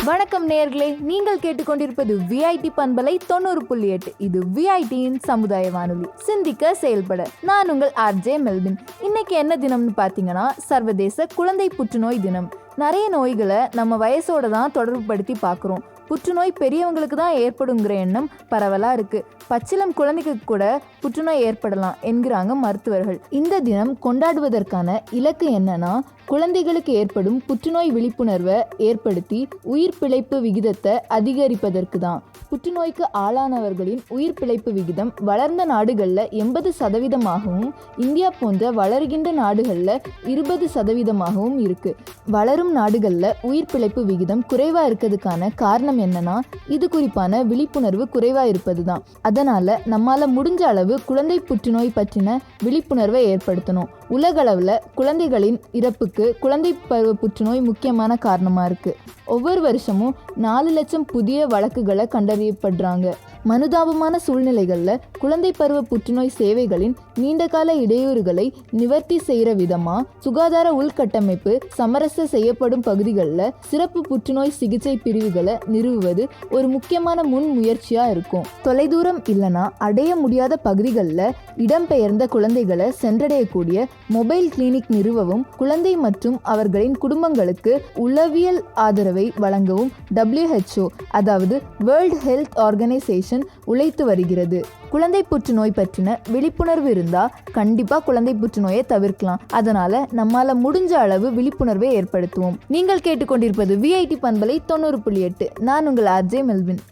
வணக்கம் நேயர்களே, நீங்கள் கேட்டுக்கொண்டிருப்பது விஐடி பண்பலை 90.8. இது விஐடியின் சமுதாய வானொலி. சிந்திக்க செயல்பட. நான் உங்கள் ஆர்ஜே மெல்வின். இன்னைக்கு என்ன தினம்னு பார்த்தீங்கன்னா, சர்வதேச குழந்தை புற்றுநோய் தினம். நிறைய நோய்களை நம்ம வயசோட தான் தொடர்பு படுத்தி பார்க்குறோம். புற்றுநோய் பெரியவங்களுக்கு தான் ஏற்படுங்கிற எண்ணம் பரவலாக இருக்குது. பச்சிளம் குழந்தைக்கு கூட புற்றுநோய் ஏற்படலாம் என்கிறாங்க மருத்துவர்கள். இந்த தினம் கொண்டாடுவதற்கான இலக்கு என்னன்னா, குழந்தைகளுக்கு ஏற்படும் புற்றுநோய் விழிப்புணர்வை ஏற்படுத்தி உயிர் பிழைப்பு விகிதத்தை அதிகரிப்பதற்கு தான். புற்றுநோய்க்கு ஆளானவர்களின் உயிர் பிழைப்பு விகிதம் வளர்ந்த நாடுகளில் 80%, இந்தியா போன்ற வளர்கின்ற நாடுகளில் 20% இருக்கு. வளரும் நாடுகளில் உயிர் பிழைப்பு விகிதம் குறைவாக இருக்கிறதுக்கான காரணம் என்னன்னா, இது குறிப்பான விழிப்புணர்வு குறைவாக இருப்பது தான். அதனால நம்மால் முடிஞ்ச அளவு குழந்தை புற்றுநோய் பற்றின விழிப்புணர்வை ஏற்படுத்தணும். உலகளவில் குழந்தைகளின் இறப்புக்கு குழந்தை பருவ புற்றுநோய் முக்கியமான காரணமாக இருக்குது. ஒவ்வொரு வருஷமும் 4 லட்சம் புதிய வழக்குகளை கண்டறியப்படுறாங்க. மனுதாபமான சூழ்நிலைகளில் குழந்தை பருவ புற்றுநோய் சேவைகளின் நீண்டகால இடையூறுகளை நிவர்த்தி செய்கிற விதமாக சுகாதார உள்கட்டமைப்பு சமரச செய்யப்படும் பகுதிகளில் சிறப்பு புற்றுநோய் சிகிச்சை பிரிவுகளை நிறுவுவது ஒரு முக்கியமான முன் முயற்சியாக இருக்கும். தொலைதூரம் இல்லைனா அடைய முடியாத பகுதிகளில் இடம்பெயர்ந்த குழந்தைகளை சென்றடையக்கூடிய மொபைல் கிளினிக் நிறுவவும், குழந்தை மற்றும் அவர்களின் குடும்பங்களுக்கு உளவியல் ஆதரவை வழங்கவும் WHO, அதாவது வேர்ல்ட் ஹெல்த் ஆர்கனைசேஷன் உழைத்து வருகிறது. குழந்தை புற்றுநோய் பற்றின விழிப்புணர்வு இருந்தா கண்டிப்பா குழந்தை புற்றுநோயை தவிர்க்கலாம். அதனால நம்மால முடிஞ்ச அளவு விழிப்புணர்வை ஏற்படுத்துவோம். நீங்கள் கேட்டுக்கொண்டிருப்பது விஐடி பண்பலை 90.8. நான் உங்கள் ஆர்ஜே மெல்வின்.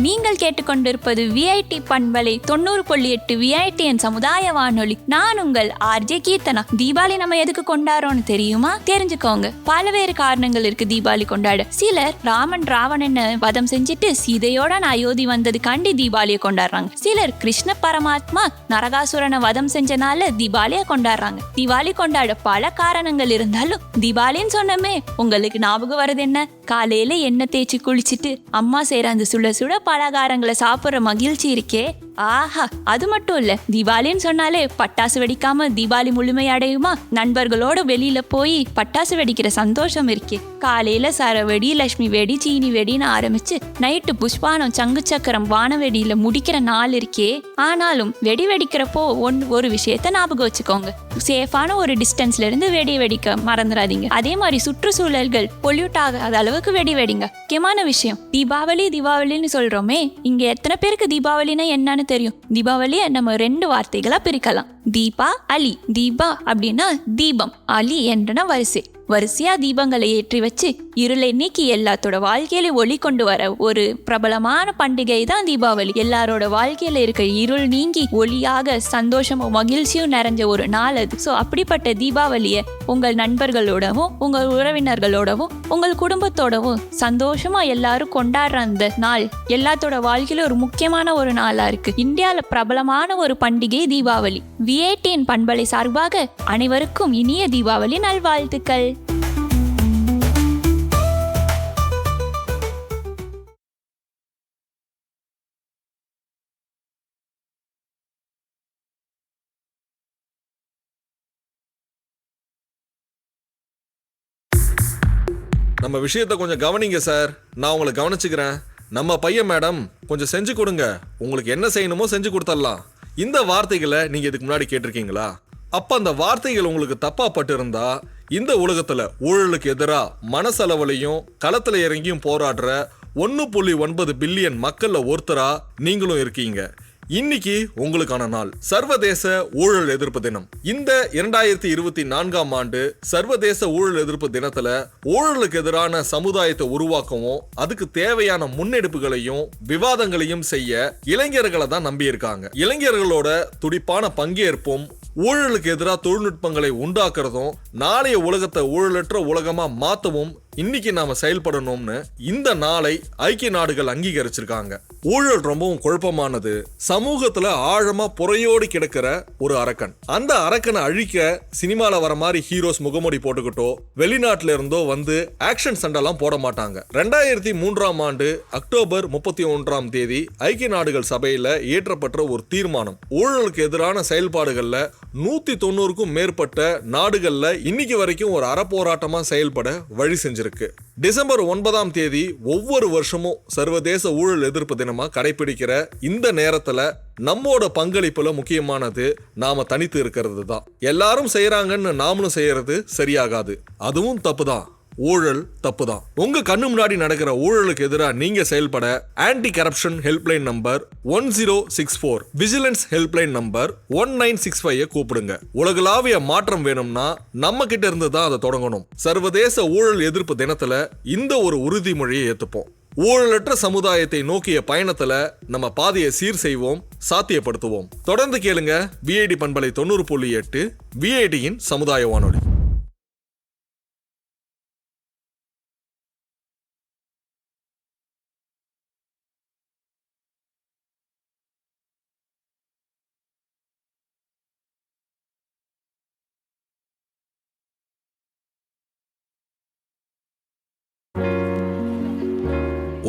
நீங்கள் கேட்டுக்கொண்டிருப்பது விஐடி பண்பலை 90.8 விஐடியின் சமுதாய வானொலி. நான் உங்கள் ஆர்ஜே கீர்த்தனா. தீபாவளி நம்ம எதுக்கு கொண்டாடுறோம்னு தெரியுமா? தெரிஞ்சுக்கோங்க. பல்வேறு காரணங்கள் இருக்கு தீபாவளி கொண்டாட. சிலர் ராமன் ராவணனை வதம் செஞ்சுட்டு சீதையோட அயோத்தி வந்ததுக்காண்டி தீபாவளியை கொண்டாடுறாங்க. சிலர் கிருஷ்ண பரமாத்மா நரகாசுரனை வதம் செஞ்சனால தீபாவளியை கொண்டாடுறாங்க. தீபாவளி கொண்டாட பல காரணங்கள் இருந்தாலும் தீபாவளின்னு சொன்னமே உங்களுக்கு ஞாபகம் வருது என்ன? காலையில எண்ணெய் தேய்ச்சி குளிச்சுட்டு அம்மா செய்யற அந்த சுட சுட பலகாரங்களை சாப்பிட்ற மகிழ்ச்சி இருக்கே, ஆஹா! அது மட்டும் இல்ல, தீபாவளின்னு சொன்னாலே பட்டாசு வெடிக்காம தீபாவளி முழுமை அடையுமா? நண்பர்களோட வெளியில போய் பட்டாசு வெடிக்கிற சந்தோஷம் இருக்கே. காலையில சரவெடி, லட்சுமி வெடி, சீனி வெடின்னு ஆரம்பிச்சு நைட்டு புஷ்பானம், சங்கு சக்கரம், வானவெடியில முடிக்கிற நாள் இருக்கே. ஆனாலும் வெடி வெடிக்கிறப்போ ஒரு விஷயத்த ஞாபகம் வச்சுக்கோங்க. சேஃபான ஒரு டிஸ்டன்ஸ்ல இருந்து வெடி வெடிக்க மறந்துடாதீங்க. அதே மாதிரி சுற்றுச்சூழல்கள் பொல்யூட் ஆகாத அளவுக்கு வெடி வெடிங்க. முக்கியமான விஷயம், தீபாவளின்னு சொல்றோமே, இங்க எத்தனை பேருக்கு தீபாவளினா என்னன்னு தெரியும்? தீபாவளியை நம்ம 2 வார்த்தைகளா பிரிக்கலாம். தீபா, அலி. தீபா அப்படின்னா தீபம், அலி என்றன வரிசையா தீபங்களை ஏற்றி வச்சு இருளை நீக்கி எல்லாத்தோட வாழ்க்கையில ஒளி கொண்டு வர ஒரு பிரபலமான பண்டிகை தான் தீபாவளி. எல்லாரோட வாழ்க்கையில இருக்க இருள் நீங்கி ஒளியாக சந்தோஷமும் மகிழ்ச்சியும் நிறைஞ்ச ஒரு நாள் அது. ஸோ அப்படிப்பட்ட தீபாவளியை உங்கள் நண்பர்களோடவும் உங்கள் உறவினர்களோடவும் உங்கள் குடும்பத்தோடவும் சந்தோஷமா எல்லாரும் கொண்டாடுற அந்த நாள் எல்லாத்தோட வாழ்க்கையில ஒரு முக்கியமான ஒரு நாளா இருக்கு. இந்தியாவில் பிரபலமான ஒரு பண்டிகை தீபாவளி. விஐடியின் பண்பலை சார்பாக அனைவருக்கும் இனிய தீபாவளி நல்வாழ்த்துக்கள். நம்ம விஷயத்தை கொஞ்சம் கவனிங்க சார். நான் உங்களை கவனிச்சுக்கிறேன். நம்ம பையன் மேடம் கொஞ்சம் செஞ்சு கொடுங்க. உங்களுக்கு என்ன செய்யணுமோ செஞ்சு கொடுத்துடலாம். இந்த வார்த்தைகளை நீங்க இதுக்கு முன்னாடி கேட்டிருக்கீங்களா? அப்ப அந்த வார்த்தைகள் உங்களுக்கு தப்பா பட்டு இருந்தா, இந்த உலகத்துல ஊழலுக்கு எதிராக மனசளவுலையும் களத்துல இறங்கியும் போராடுற 1.9 பில்லியன் மக்கள்ல ஒருத்தரா நீங்களும் இருக்கீங்க. இன்னைக்கு உங்களுக்கான நாள் சர்வதேச ஊழல் எதிர்ப்பு தினம். இந்த 2024ஆம் ஆண்டு சர்வதேச ஊழல் எதிர்ப்பு தினத்துல ஊழலுக்கு எதிரான சமுதாயத்தை உருவாக்கவும் அதுக்கு தேவையான முன்னெடுப்புகளையும் விவாதங்களையும் செய்ய இளைஞர்களை தான் நம்பி இருக்காங்க. இளைஞர்களோட துடிப்பான பங்கேற்பும் ஊழலுக்கு எதிராக தொழில்நுட்பங்களை உண்டாக்குறதும் நாளைய உலகத்தை ஊழலற்ற உலகமா மாத்தவும் இன்னைக்கு நாம செயல்படணும்னு இந்த நாளை ஐக்கிய நாடுகள் அங்கீகரிச்சிருக்காங்க. ஊழல் ரொம்பவும் குழப்பமானது, சமூகத்துல ஆழமா புறையோடி கிடக்கிற ஒரு அரக்கன். அந்த அரக்கனை அழிக்க சினிமால வர மாதிரி ஹீரோஸ் முகமூடி போட்டுக்கிட்டோ வெளிநாட்டுல இருந்தோ வந்து ஆக்ஷன் சண்டெல்லாம் போட மாட்டாங்க. 2003ஆம் ஆண்டு அக்டோபர் 31ஆம் தேதி ஐக்கிய நாடுகள் சபையில இயற்றப்பட்ட ஒரு தீர்மானம் ஊழலுக்கு எதிரான செயல்பாடுகள்ல 190க்கும் மேற்பட்ட நாடுகள்ல இன்னைக்கு வரைக்கும் ஒரு அறப்போராட்டமா செயல்பட வழி செஞ்சிருக்கு. டிசம்பர் 9ஆம் தேதி ஒவ்வொரு வருஷமும் சர்வதேச ஊழல் எதிர்ப்பு தினமா கடைபிடிக்கிற இந்த நேரத்துல நம்மோட பங்களிப்புல முக்கியமானது நாம தனித்து இருக்கிறது தான். எல்லாரும் செய்யறாங்கன்னு நாமளும் செய்யறது சரியாகாது, அதுவும் தப்புதான். ஊழல் தப்புதான். உங்க கண்ணு முன்னாடி நடக்கிற ஊழலுக்கு எதிராக நீங்க செயல்பட anti corruption helpline number 1064, vigilance helpline number 1965 கூப்பிடுங்க. உலகளாவிய மாற்றம் வேணும்னா நம்ம கிட்ட இருந்து தான் அதை தொடங்கணும். சர்வதேச ஊழல் எதிர்ப்பு தினத்துல இந்த ஒரு உறுதிமொழியை ஏத்துப்போம். ஊழலற்ற சமுதாயத்தை நோக்கிய பயணத்துல நம்ம பாதையை சீர் செய்வோம், சாத்தியப்படுத்துவோம். தொடர்ந்து கேளுங்க விஐடி பண்பலை 90.8 விஐடியின் சமுதாய வானொலி.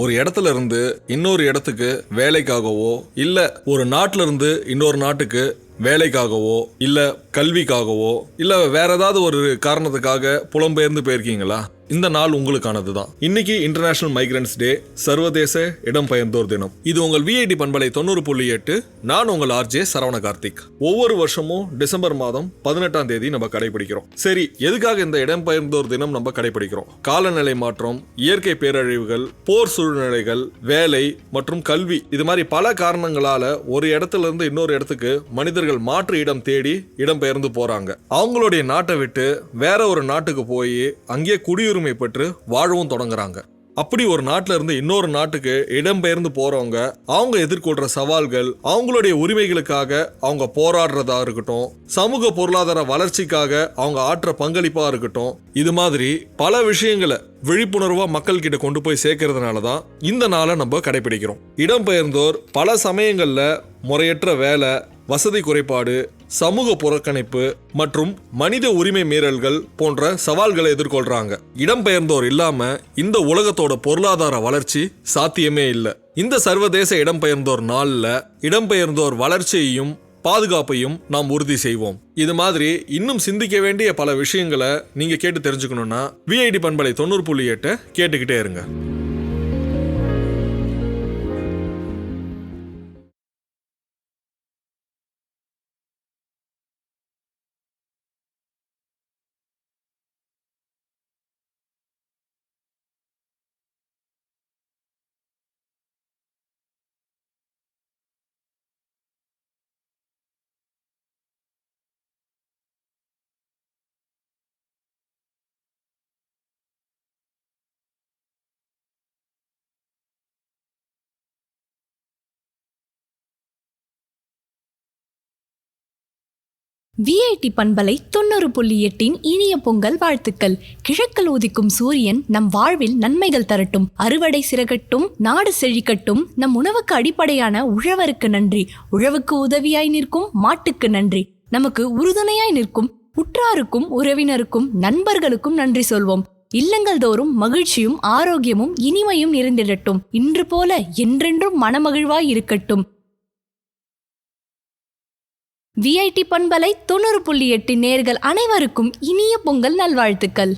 ஒரு இடத்துல இருந்து இன்னொரு இடத்துக்கு வேலைக்காகவோ இல்ல ஒரு நாட்டுல இருந்து இன்னொரு நாட்டுக்கு வேலைக்காகவோ இல்ல கல்விக்காகவோ இல்ல வேற ஏதாவது ஒரு காரணத்துக்காக புலம்பெயர்ந்து போயிருக்கீங்களா? இந்த நாள் உங்களுக்கானது தான். இன்னைக்கு இன்டர்நேஷனல் மைக்ரன்ஸ் டே, சர்வதேச இடம்பெயர்ந்தோர் தினம். இது உங்கள் விஐடி பண்பலை 90.8. நான் உங்கள் ஆர்ஜே சரவண கார்த்திக். ஒவ்வொரு வருஷமும் டிசம்பர் மாதம் 18ஆம் தேதி நம்ம கடைபிடிக்கிறோம். சரி, எதுக்காக இந்த இடம்பெயர்ந்தோர் தினம் நம்ம கடைபிடிக்கிறோம்? காலநிலை மாற்றம், இயற்கை பேரழிவுகள், போர் சூழ்நிலைகள், வேலை மற்றும் கல்வி, இது மாதிரி பல காரணங்களால ஒரு இடத்துல இருந்து இன்னொரு இடத்துக்கு மனிதர்கள் மாற்று இடம் தேடி இடம்பெயர்ந்து போறாங்க. அவங்களுடைய நாட்டை விட்டு வேற ஒரு நாட்டுக்கு போய் அங்கே குடியுரிமை பெற்று வாழவும் தொடங்குறாங்க. அப்படி ஒரு நாட்டுல இருந்து இன்னொரு நாட்டுக்கு இடம்பெயர்ந்து போறவங்க அவங்க எதிர்கொள்ற சவால்கள், அவங்களுடைய உரிமைகளுக்காக அவங்க போராடுறதா இருக்கட்டும், சமூக பொருளாதார வளர்ச்சிக்காக அவங்க ஆற்ற பங்களிப்பா இருக்கட்டும், இது மாதிரி பல விஷயங்களை விழிப்புணர்வா மக்கள் கிட்ட கொண்டு போய் சேர்க்கறதுனாலதான் இந்த நாளை நம்ம கடைபிடிக்கிறோம். இடம்பெயர்ந்தோர் பல சமயங்கள்ல முறையற்ற வேலை, வசதி குறைபாடு, சமூக புறக்கணிப்பு மற்றும் மனித உரிமை மீறல்கள் போன்ற சவால்களை எதிர்கொள்றாங்க. இடம்பெயர்ந்தோர் இல்லாம இந்த உலகத்தோட பொருளாதார வளர்ச்சி சாத்தியமே இல்லை. இந்த சர்வதேச இடம்பெயர்ந்தோர் நாள்ல இடம்பெயர்ந்தோர் வளர்ச்சியையும் பாதுகாப்பையும் நாம் உறுதி செய்வோம். இது மாதிரி இன்னும் சிந்திக்க வேண்டிய பல விஷயங்களை நீங்க கேட்டு தெரிஞ்சுக்கணும்னா விஐடி பண்பலை 90.8 கேட்டுக்கிட்டே இருங்க. விஐடி பண்பலை 90.8 இனிய பொங்கல் வாழ்த்துக்கள். கிழக்கில் உதிக்கும் சூரியன் நம் வாழ்வில் நன்மைகள் தரட்டும், அறுவடை சிறகட்டும், நாடு செழிக்கட்டும். நம் உணவுக்கு அடிப்படையான உழவருக்கு நன்றி, உழவுக்கு உதவியாய் நிற்கும் மாட்டுக்கு நன்றி, நமக்கு உறுதுணையாய் நிற்கும் உற்றாருக்கும் உறவினருக்கும் நண்பர்களுக்கும் நன்றி சொல்வோம். இல்லங்கள் தோறும் மகிழ்ச்சியும் ஆரோக்கியமும் இனிமையும் நிறைந்திடட்டும். இன்று போல என்றென்றும் மனமகிழ்வாய் இருக்கட்டும். விஐடி பண்பலை 90.8 நேயர்கள் அனைவருக்கும் இனிய பொங்கல் நல்வாழ்த்துக்கள்.